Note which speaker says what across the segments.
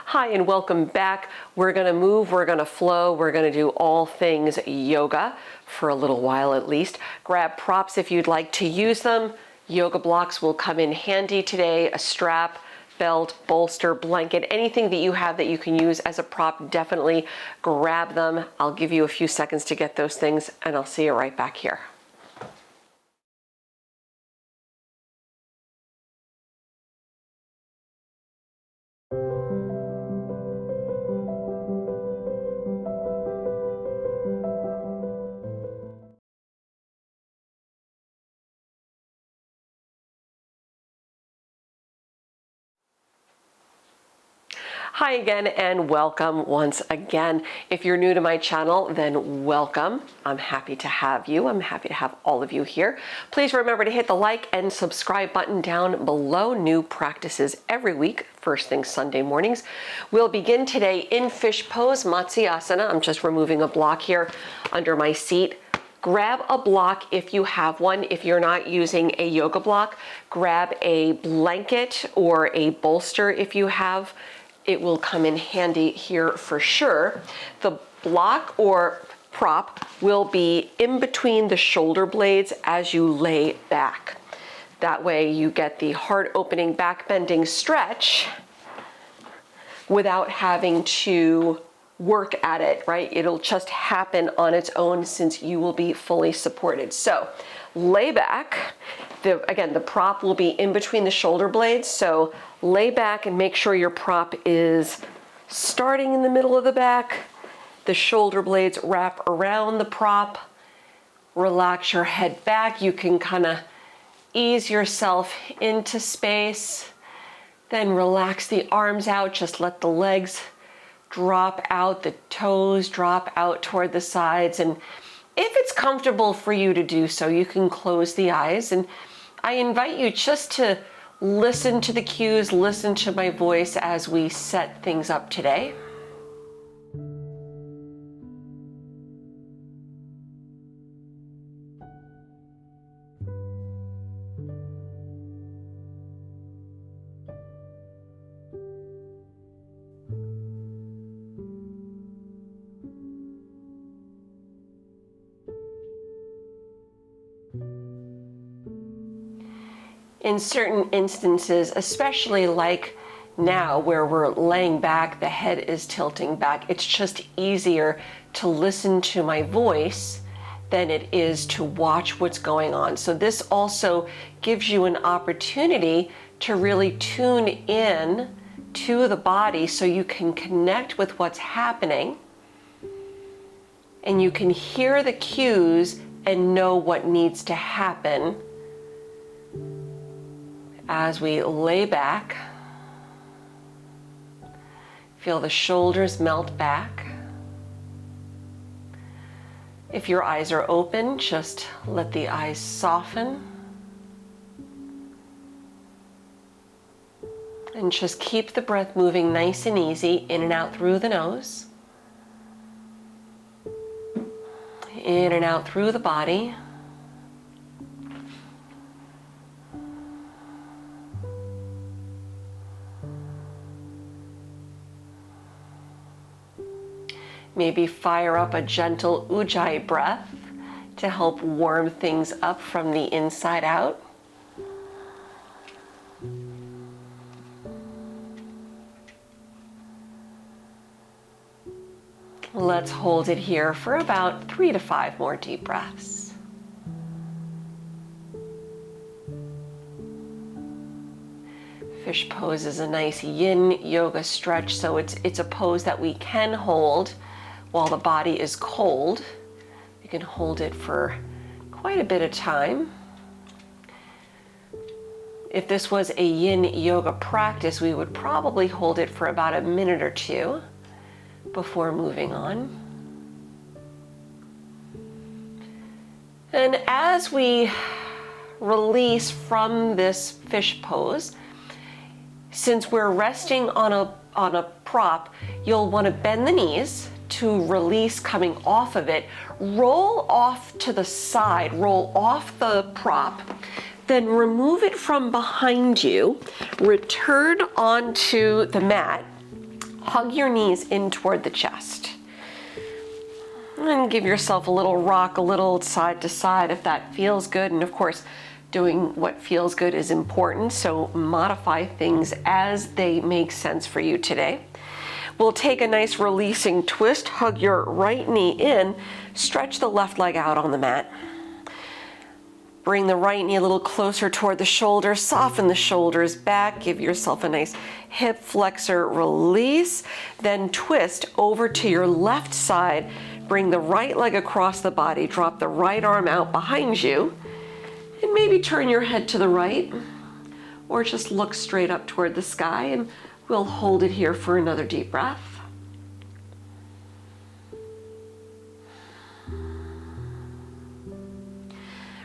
Speaker 1: Hi and welcome back. We're gonna move, we're gonna flow, we're gonna do all things yoga for a little while at least. Grab props if you'd like to use them. Yoga blocks will come in handy today. A strap, belt, bolster, blanket, anything that you have that you can use as a prop, definitely grab them. I'll give you a few seconds to get those things and I'll see you right back here. Hi again and welcome once again. If you're new to my channel, then welcome. I'm happy to have you. I'm happy to have all of you here. Please remember to hit the like and subscribe button down below. New practices every week, first thing Sunday mornings. We'll begin today in fish pose, Vinyasa. I'm just removing a block here under my seat. Grab a block if you have one. If you're not using a yoga block, grab a blanket or a bolster if you have. It will come in handy here for sure. The block or prop will be in between the shoulder blades as you lay back. That way you get the heart opening, back bending stretch without having to work at it, right? It'll just happen on its own since you will be fully supported. So lay back. Again, the prop will be in between the shoulder blades. So lay back and make sure your prop is starting in the middle of the back. The shoulder blades wrap around the prop. Relax your head back. You can kind of ease yourself into space. Then relax the arms out. Just let the legs drop out, the toes drop out toward the sides. And if it's comfortable for you to do so, you can close the eyes. And I invite you just to listen to the cues, listen to my voice as we set things up today. In certain instances, especially like now where we're laying back, the head is tilting back, it's just easier to listen to my voice than it is to watch what's going on. So this also gives you an opportunity to really tune in to the body so you can connect with what's happening and you can hear the cues and know what needs to happen as we lay back. Feel the shoulders melt back. If your eyes are open, just let the eyes soften. And just keep the breath moving nice and easy, in and out through the nose. In and out through the body. Maybe fire up a gentle ujjayi breath to help warm things up from the inside out. Let's hold it here for about 3 to 5 more deep breaths. Fish pose is a nice yin yoga stretch, so it's a pose that we can hold while the body is cold. You can hold it for quite a bit of time. If this was a yin yoga practice, we would probably hold it for about a minute or two before moving on. And as we release from this fish pose, since we're resting on a prop, you'll want to bend the knees to release coming off of it. Roll off to the side, roll off the prop, then remove it from behind you, return onto the mat, hug your knees in toward the chest. And give yourself a little rock, a little side to side if that feels good. And of course, doing what feels good is important, so modify things as they make sense for you today. We'll take a nice releasing twist, hug your right knee in, stretch the left leg out on the mat. Bring the right knee a little closer toward the shoulder, soften the shoulders back, give yourself a nice hip flexor release, then twist over to your left side, bring the right leg across the body, drop the right arm out behind you, and maybe turn your head to the right, or just look straight up toward the sky, and we'll hold it here for another deep breath.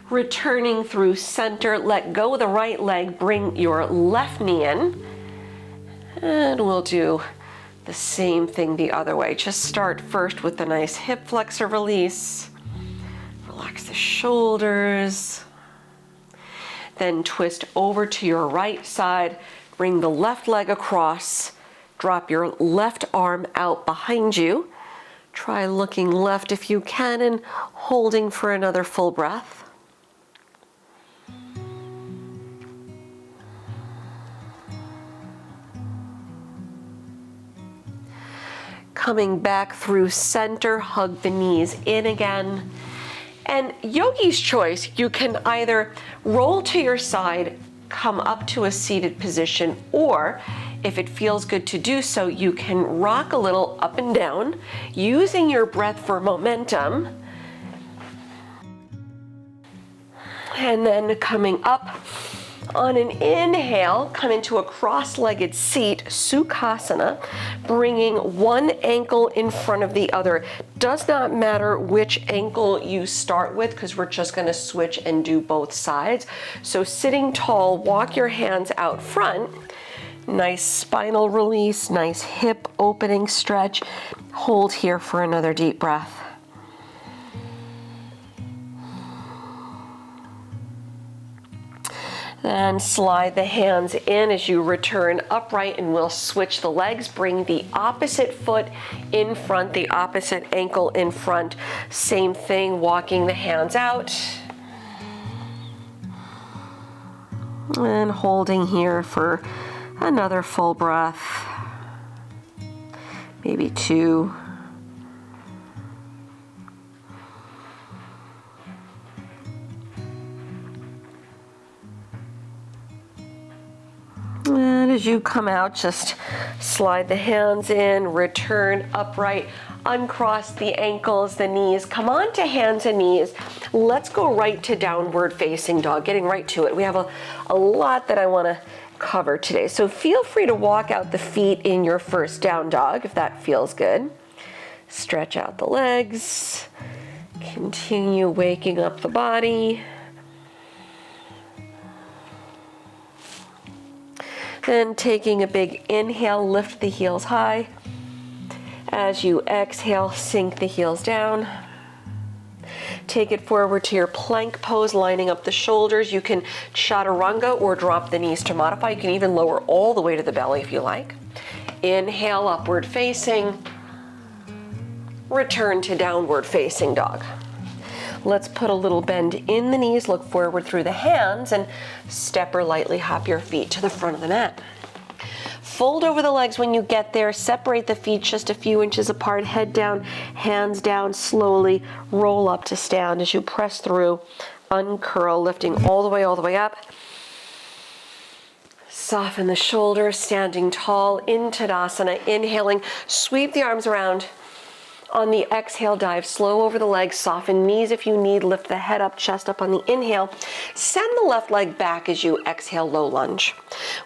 Speaker 1: Returning through center, let go of the right leg, bring your left knee in, and we'll do the same thing the other way. Just start first with a nice hip flexor release. Relax the shoulders. Then twist over to your right side, bring the left leg across, drop your left arm out behind you. Try looking left if you can and holding for another full breath. Coming back through center, hug the knees in again. And yogi's choice, you can either roll to your side, come up to a seated position, or if it feels good to do so, you can rock a little up and down, using your breath for momentum. And then coming up on an inhale, come into a cross-legged seat, Sukhasana, bringing one ankle in front of the other. Does not matter which ankle you start with, because we're just going to switch and do both sides. So sitting tall, walk your hands out front. Nice spinal release, nice hip opening stretch. Hold here for another deep breath. Then slide the hands in as you return upright, and we'll switch the legs. Bring the opposite foot in front, the opposite ankle in front. Same thing, walking the hands out. And holding here for another full breath. Maybe two. And as you come out, just slide the hands in, return upright, uncross the ankles, the knees, come on to hands and knees. Let's go right to downward facing dog, getting right to it. We have a lot that I want to cover today. So feel free to walk out the feet in your first down dog if that feels good. Stretch out the legs, continue waking up the body. Then taking a big inhale, lift the heels high. As you exhale, sink the heels down. Take it forward to your plank pose, lining up the shoulders. You can chaturanga or drop the knees to modify. You can even lower all the way to the belly if you like. Inhale, upward facing. Return to downward facing dog. Let's put a little bend in the knees, look forward through the hands, and step or lightly hop your feet to the front of the mat. Fold over the legs when you get there, separate the feet just a few inches apart, head down, hands down, slowly roll up to stand as you press through, uncurl, lifting all the way up. Soften the shoulders, standing tall in Tadasana, inhaling, sweep the arms around. On the exhale, dive slow over the legs, soften knees if you need, lift the head up, chest up on the inhale. Send the left leg back as you exhale, low lunge.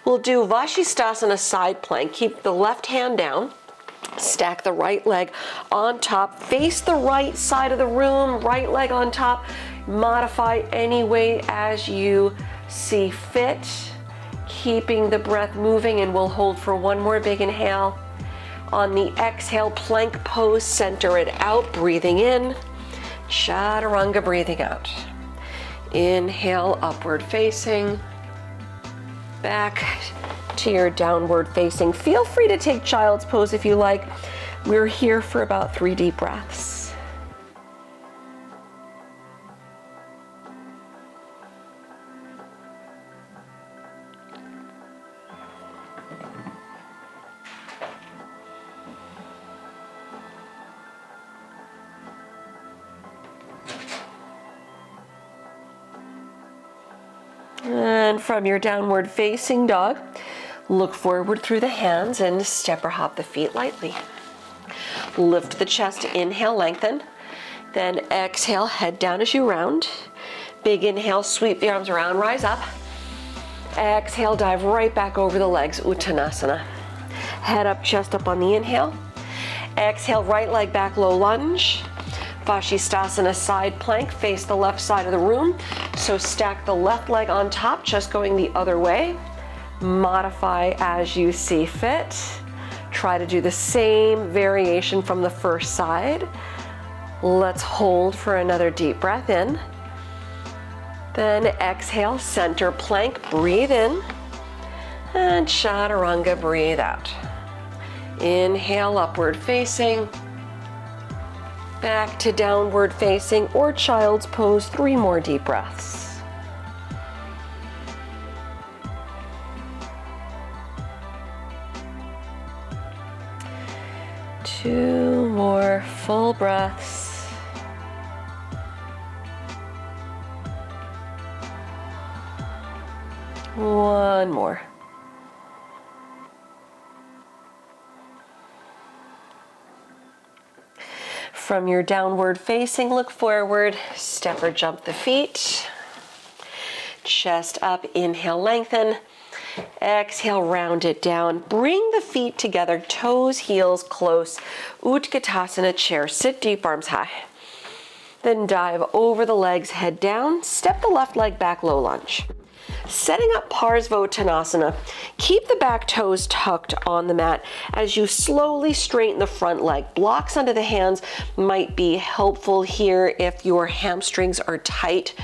Speaker 1: We'll do Vashisthasana side plank. Keep the left hand down, stack the right leg on top, face the right side of the room, right leg on top. Modify any way as you see fit, keeping the breath moving, and we'll hold for one more big inhale. On the exhale, plank pose, center it out, breathing in, chaturanga, breathing out. Inhale, upward facing. Back to your downward facing. Feel free to take child's pose if you like. We're here for about 3 deep breaths. And from your downward facing dog, look forward through the hands and step or hop the feet lightly. Lift the chest, inhale, lengthen. Then exhale, head down as you round. Big inhale, sweep the arms around, rise up. Exhale, dive right back over the legs, Uttanasana. Head up, chest up on the inhale. Exhale, right leg back, low lunge. Vashisthasana, side plank, face the left side of the room. So stack the left leg on top, just going the other way. Modify as you see fit. Try to do the same variation from the first side. Let's hold for another deep breath in. Then exhale, center plank, breathe in. And chaturanga, breathe out. Inhale, upward facing. Back to downward facing or child's pose, 3 more deep breaths. Two more full breaths. One more. From your downward facing, look forward, step or jump the feet. Chest up, inhale, lengthen. Exhale, round it down. Bring the feet together, toes, heels close. Utkatasana, chair, sit deep, arms high. Then dive over the legs, head down. Step the left leg back, low lunge. Setting up Parsvottanasana, keep the back toes tucked on the mat as you slowly straighten the front leg. Blocks under the hands might be helpful here if your hamstrings are tight.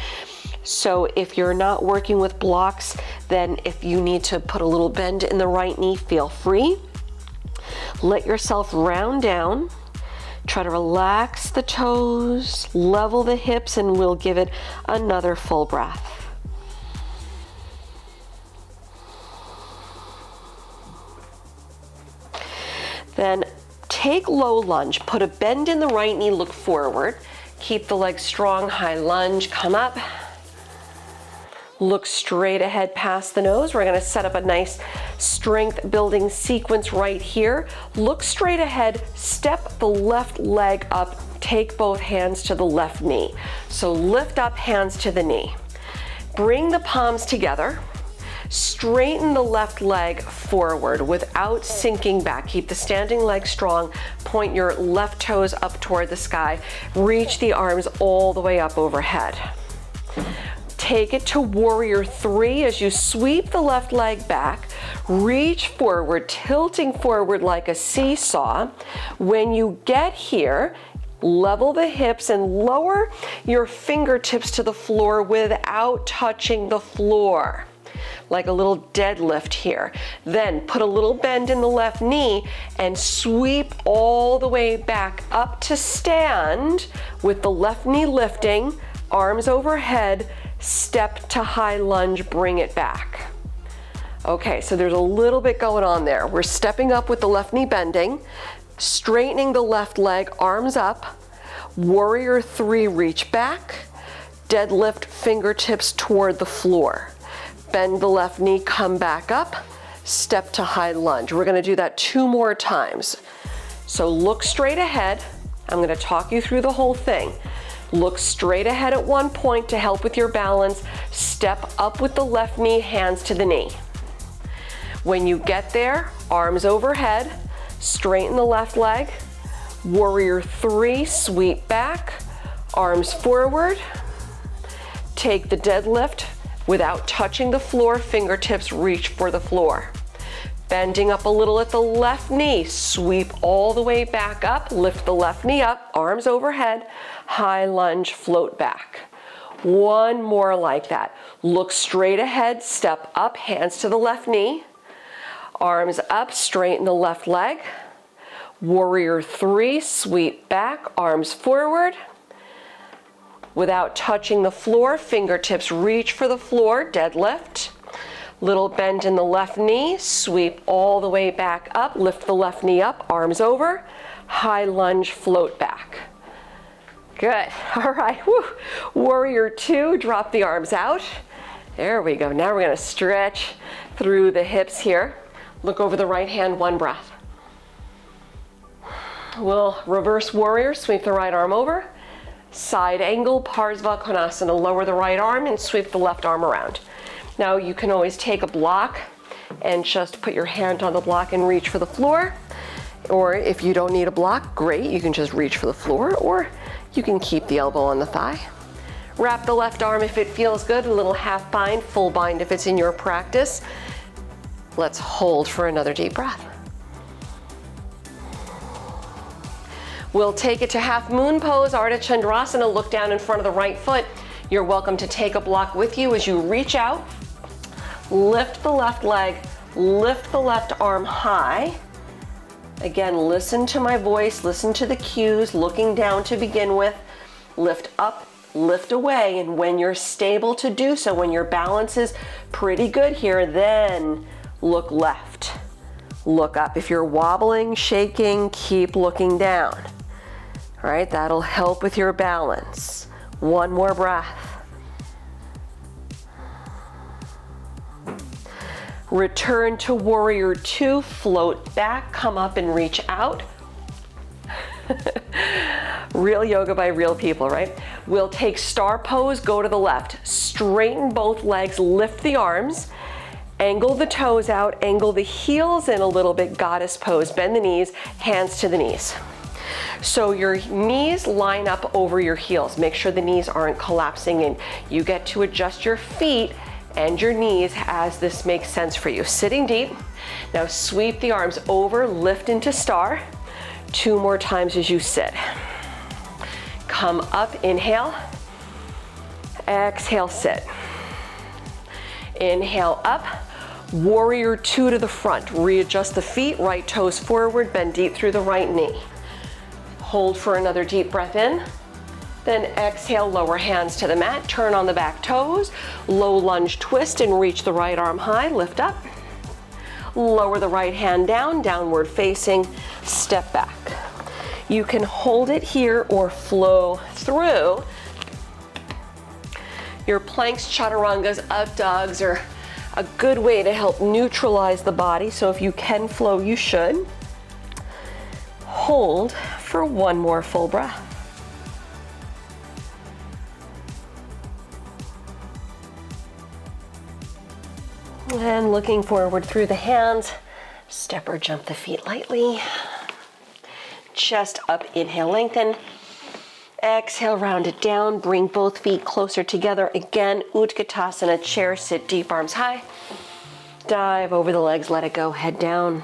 Speaker 1: So if you're not working with blocks, then if you need to put a little bend in the right knee, feel free. Let yourself round down. Try to relax the toes, level the hips, and we'll give it another full breath. Then take low lunge, put a bend in the right knee, look forward. Keep the legs strong, high lunge, come up. Look straight ahead past the nose. We're gonna set up a nice strength building sequence right here. Look straight ahead, step the left leg up, take both hands to the left knee. So lift up, hands to the knee. Bring the palms together. Straighten the left leg forward without sinking back. Keep the standing leg strong. Point your left toes up toward the sky. Reach the arms all the way up overhead. Take it to warrior 3 as you sweep the left leg back. Reach forward, tilting forward like a seesaw. When you get here, level the hips and lower your fingertips to the floor without touching the floor. Like a little deadlift here. Then put a little bend in the left knee and sweep all the way back up to stand with the left knee lifting, arms overhead, step to high lunge, bring it back. Okay, so there's a little bit going on there. We're stepping up with the left knee bending, straightening the left leg, arms up, warrior 3, reach back, deadlift fingertips toward the floor. Bend the left knee, come back up, step to high lunge. We're gonna do that 2 more times. So look straight ahead. I'm gonna talk you through the whole thing. Look straight ahead at one point to help with your balance. Step up with the left knee, hands to the knee. When you get there, arms overhead, straighten the left leg. Warrior 3, sweep back, arms forward. Take the deadlift. Without touching the floor, fingertips reach for the floor. Bending up a little at the left knee, sweep all the way back up, lift the left knee up, arms overhead, high lunge, float back. One more like that. Look straight ahead, step up, hands to the left knee. Arms up, straighten the left leg. Warrior 3, sweep back, arms forward. Without touching the floor, fingertips reach for the floor, deadlift. Little bend in the left knee, sweep all the way back up, lift the left knee up, arms over, high lunge, float back. Good, all right, woo. Warrior 2, drop the arms out. There we go, now we're gonna stretch through the hips here. Look over the right hand, one breath. We'll reverse warrior, sweep the right arm over. Side angle, Parsva Konasana, lower the right arm and sweep the left arm around. Now you can always take a block and just put your hand on the block and reach for the floor. Or if you don't need a block, great, you can just reach for the floor, or you can keep the elbow on the thigh. Wrap the left arm if it feels good, a little half bind, full bind if it's in your practice. Let's hold for another deep breath. We'll take it to half moon pose, Ardha Chandrasana, look down in front of the right foot. You're welcome to take a block with you as you reach out. Lift the left leg, lift the left arm high. Again, listen to my voice, listen to the cues, looking down to begin with. Lift up, lift away, and when you're stable to do so, when your balance is pretty good here, then look left, look up. If you're wobbling, shaking, keep looking down. All right, that'll help with your balance. One more breath. Return to warrior 2, float back, come up and reach out. Real yoga by real people, right? We'll take star pose, go to the left. Straighten both legs, lift the arms, angle the toes out, angle the heels in a little bit, goddess pose. Bend the knees, hands to the knees. So your knees line up over your heels. Make sure the knees aren't collapsing in. You get to adjust your feet and your knees as this makes sense for you. Sitting deep. Now sweep the arms over, lift into star. 2 more times as you sit. Come up, inhale. Exhale, sit. Inhale up. Warrior 2 to the front. Readjust the feet, right toes forward, bend deep through the right knee. Hold for another deep breath in. Then exhale, lower hands to the mat, turn on the back toes, low lunge twist and reach the right arm high, lift up. Lower the right hand down, downward facing, step back. You can hold it here or flow through. Your planks, chaturangas, up dogs are a good way to help neutralize the body, so if you can flow, you should. Hold for one more full breath. And looking forward through the hands, step or jump the feet lightly. Chest up, inhale, lengthen. Exhale, round it down, bring both feet closer together. Again, Utkatasana, chair, sit deep, arms high. Dive over the legs, let it go, head down.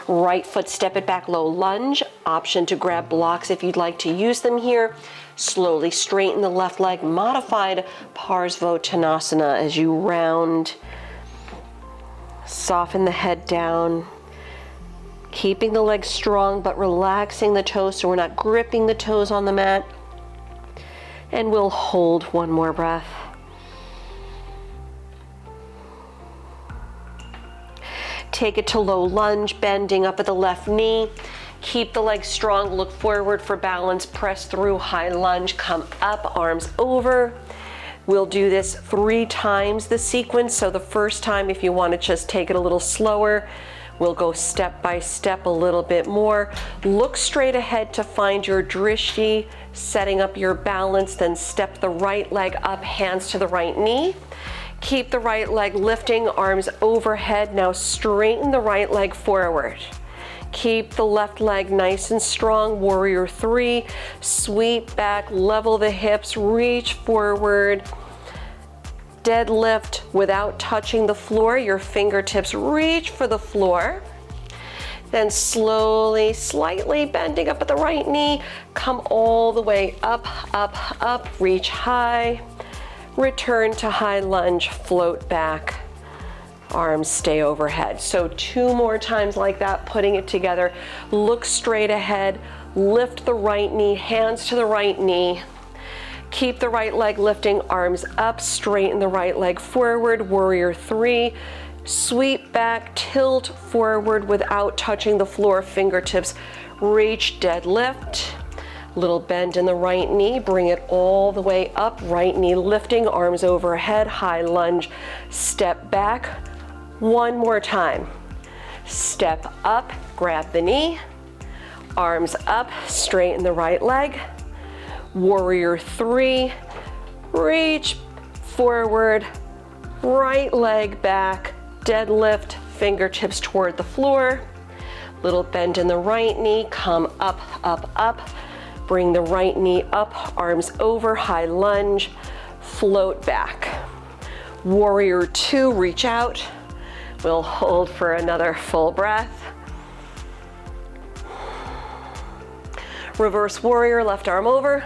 Speaker 1: Right foot, step it back, low lunge. Option to grab blocks if you'd like to use them here. Slowly straighten the left leg, modified Parsvottanasana as you round. Soften the head down. Keeping the legs strong, but relaxing the toes so we're not gripping the toes on the mat. And we'll hold one more breath. Take it to low lunge, bending up at the left knee. Keep the legs strong, look forward for balance, press through, high lunge, come up, arms over. We'll do this 3 times the sequence. So the first time, if you want to just take it a little slower, we'll go step by step a little bit more. Look straight ahead to find your drishti, setting up your balance, then step the right leg up, hands to the right knee. Keep the right leg lifting, arms overhead. Now straighten the right leg forward. Keep the left leg nice and strong, warrior 3. Sweep back, level the hips, reach forward. Deadlift without touching the floor. Your fingertips reach for the floor. Then slowly, slightly bending up at the right knee. Come all the way up, up, up, reach high. return to high lunge, float back, arms stay overhead. So 2 more times like that, putting it together. Look straight ahead, lift the right knee, hands to the right knee. Keep the right leg lifting, arms up, straighten the right leg forward, warrior 3. Sweep back, tilt forward without touching the floor, fingertips reach, deadlift. Little bend in the right knee, bring it all the way up, right knee lifting, arms overhead, high lunge, step back. 1 more time. Step up, grab the knee, arms up, straighten the right leg. Warrior 3, reach forward, right leg back, deadlift, fingertips toward the floor. Little bend in the right knee, come up, up, up. Bring the right knee up, arms over, high lunge, float back. Warrior 2, reach out. We'll hold for another full breath. Reverse warrior, left arm over.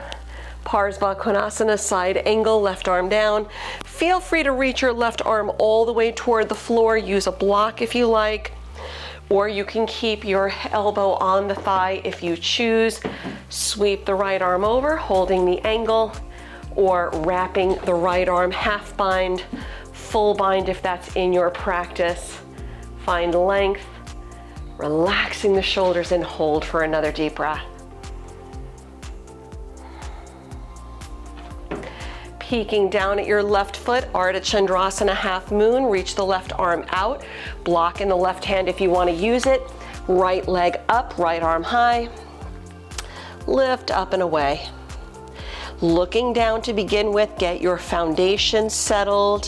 Speaker 1: Parsva Konasana, side angle, left arm down. Feel free to reach your left arm all the way toward the floor. Use a block if you like, or you can keep your elbow on the thigh if you choose. Sweep the right arm over, holding the angle, or wrapping the right arm half bind, full bind if that's in your practice. Find length, relaxing the shoulders, and hold for another deep breath. Peeking down at your left foot, Ardha Chandrasana, half moon, reach the left arm out, block in the left hand if you want to use it, right leg up, right arm high, lift up and away. Looking down to begin with, get your foundation settled.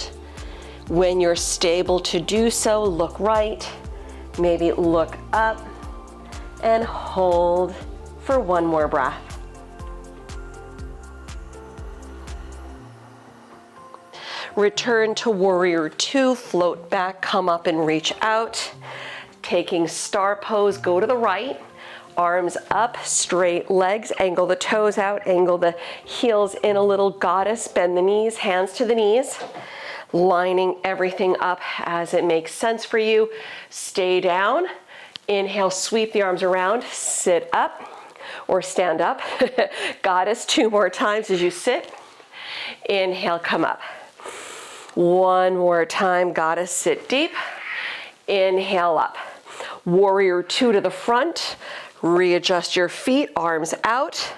Speaker 1: When you're stable to do so, look right, maybe look up, and hold for 1 more breath. Return to warrior 2, float back, come up and reach out. Taking star pose, go to the right, arms up, straight legs, angle the toes out, angle the heels in a little, goddess, bend the knees, hands to the knees, lining everything up as it makes sense for you. Stay down, inhale, sweep the arms around, sit up or stand up. Goddess, 2 more times as you sit. Inhale, come up. 1 more time, goddess, sit deep. Inhale up. Warrior 2 to the front. Readjust your feet, arms out.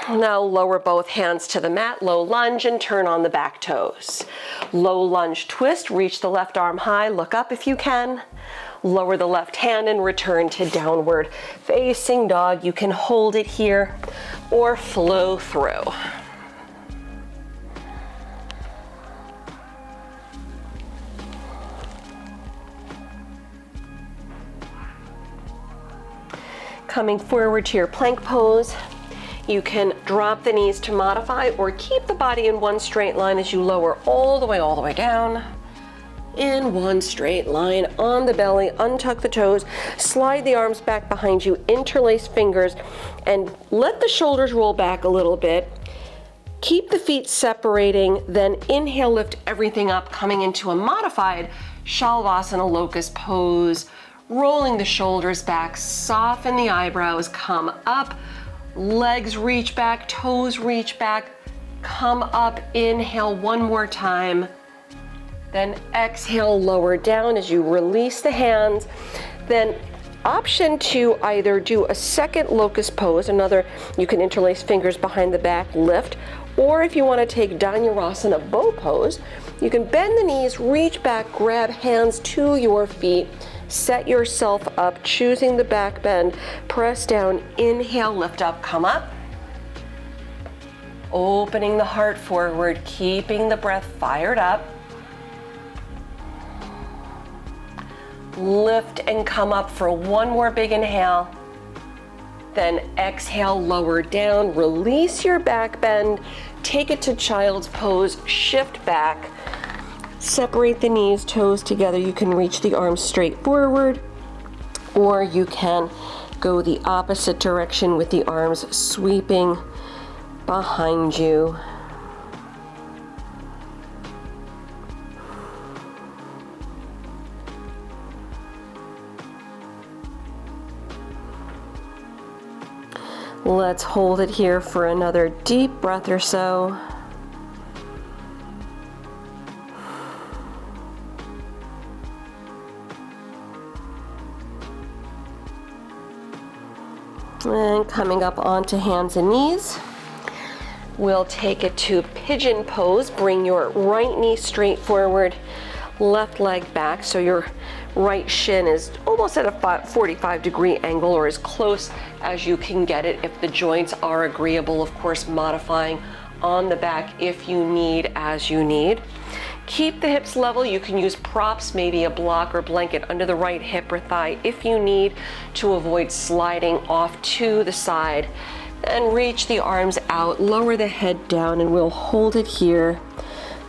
Speaker 1: Now lower both hands to the mat, low lunge, and turn on the back toes. Low lunge twist, reach the left arm high, look up if you can. Lower the left hand and return to downward facing dog. You can hold it here or flow through. Coming forward to your plank pose. You can drop the knees to modify or keep the body in one straight line as you lower all the way down. In one straight line on the belly, untuck the toes, slide the arms back behind you, interlace fingers, and let the shoulders roll back a little bit. Keep the feet separating, then inhale, lift everything up, coming into a modified Shalvasana locust pose. Rolling the shoulders back, soften the eyebrows, come up, legs reach back, toes reach back, come up, inhale 1 more time, then exhale, lower down as you release the hands. Then option to either do a second locust pose, another, you can interlace fingers behind the back, lift, or if you want to take Dhanurasana bow pose, you can bend the knees, reach back, grab hands to your feet, set yourself up, choosing the back bend, press down, inhale, lift up, come up. Opening the heart forward, keeping the breath fired up. Lift and come up for 1 more big inhale. Then exhale, lower down, release your back bend, take it to child's pose, shift back. Separate the knees, toes together. You can reach the arms straight forward, or you can go the opposite direction with the arms sweeping behind you. Let's hold it here for another deep breath or so. And coming up onto hands and knees, we'll take it to pigeon pose. Bring your right knee straight forward, left leg back, so your right shin is almost at a 45-degree angle, or as close as you can get it. If the joints are agreeable, of course, modifying on the back if you need, as you need. Keep the hips level. You can use props, maybe a block or blanket under the right hip or thigh if you need, to avoid sliding off to the side. And reach the arms out, lower the head down, and we'll hold it here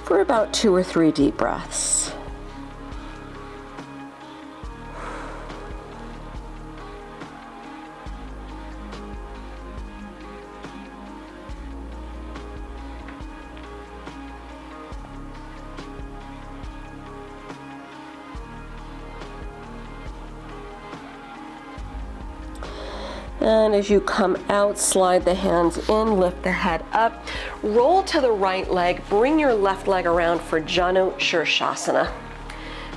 Speaker 1: for about 2 or 3 deep breaths. And as you come out, slide the hands in, lift the head up, roll to the right leg, bring your left leg around for Janu Shirshasana.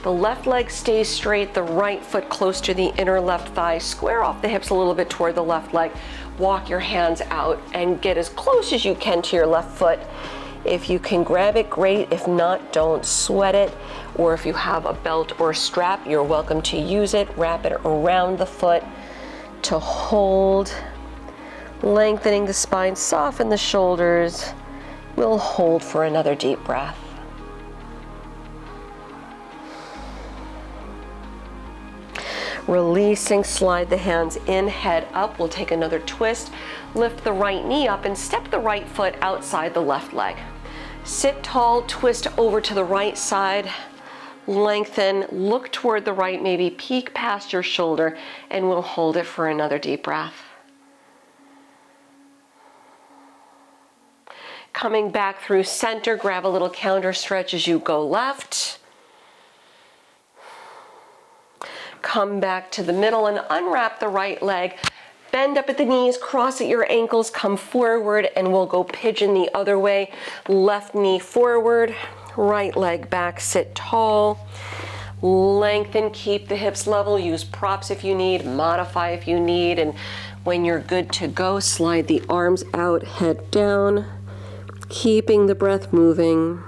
Speaker 1: The left leg stays straight, the right foot close to the inner left thigh. Square off the hips a little bit toward the left leg. Walk your hands out and get as close as you can to your left foot. If you can grab it, great. If not, don't sweat it. Or if you have a belt or strap, you're welcome to use it. Wrap it around the foot to hold, lengthening the spine, soften the shoulders. We'll hold for another deep breath. Releasing, slide the hands in, head up. We'll take another twist. Lift the right knee up and step the right foot outside the left leg. Sit tall, twist over to the right side. Lengthen, look toward the right, maybe peek past your shoulder, and we'll hold it for another deep breath. Coming back through center, grab a little counter stretch as you go left. Come back to the middle and unwrap the right leg. Bend up at the knees, cross at your ankles, come forward, and we'll go pigeon the other way. Left knee forward, right leg back, sit tall. Lengthen, keep the hips level, use props if you need, modify if you need, and when you're good to go, slide the arms out, head down, keeping the breath moving.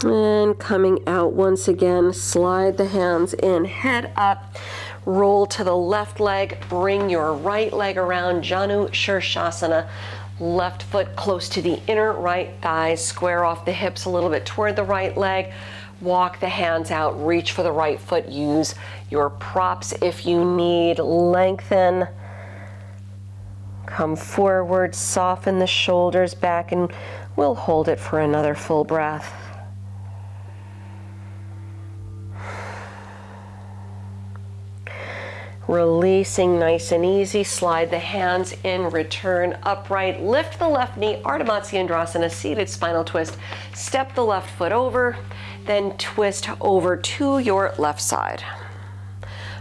Speaker 1: And coming out once again, slide the hands in, head up, roll to the left leg, bring your right leg around, Janu Shirshasana. Left foot close to the inner right thigh, square off the hips a little bit toward the right leg. Walk the hands out, reach for the right foot, use your props if you need, lengthen. Come forward, soften the shoulders back, and we'll hold it for another full breath. Releasing nice and easy, slide the hands in, return upright, lift the left knee, Ardha Matsyendrasana, seated spinal twist. Step the left foot over, then twist over to your left side.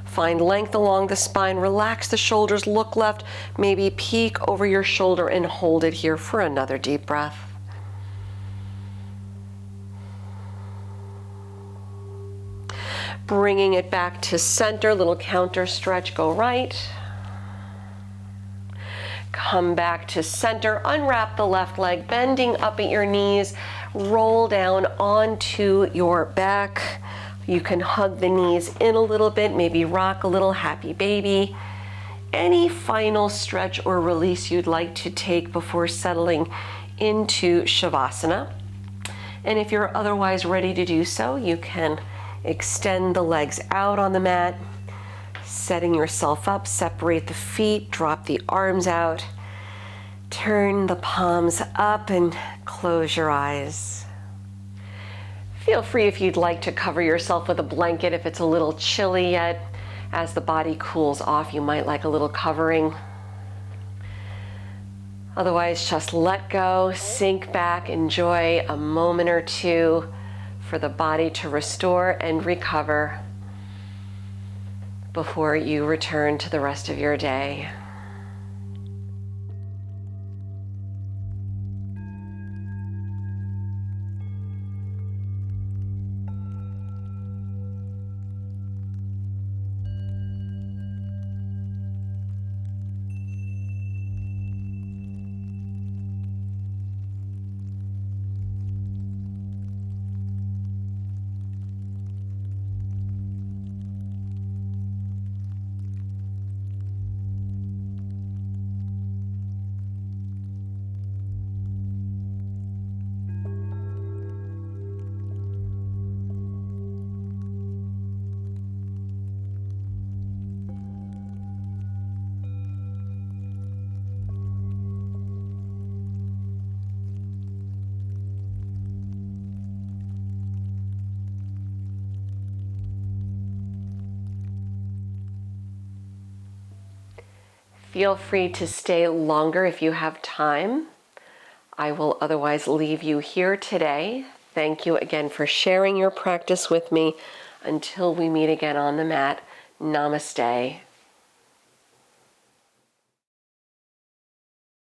Speaker 1: Find length along the spine, relax the shoulders, look left, maybe peek over your shoulder and hold it here for another deep breath. Bringing it back to center, little counter stretch, go right. Come back to center, unwrap the left leg, bending up at your knees, roll down onto your back. You can hug the knees in a little bit, maybe rock a little, happy baby. Any final stretch or release you'd like to take before settling into Shavasana. And if you're otherwise ready to do so, you can extend the legs out on the mat, setting yourself up, separate the feet, drop the arms out, turn the palms up and close your eyes. Feel free if you'd like to cover yourself with a blanket if it's a little chilly yet. As the body cools off, you might like a little covering. Otherwise, just let go, sink back, enjoy a moment or two for the body to restore and recover before you return to the rest of your day. Feel free to stay longer if you have time. I will otherwise leave you here today. Thank you again for sharing your practice with me. Until we meet again on the mat, namaste.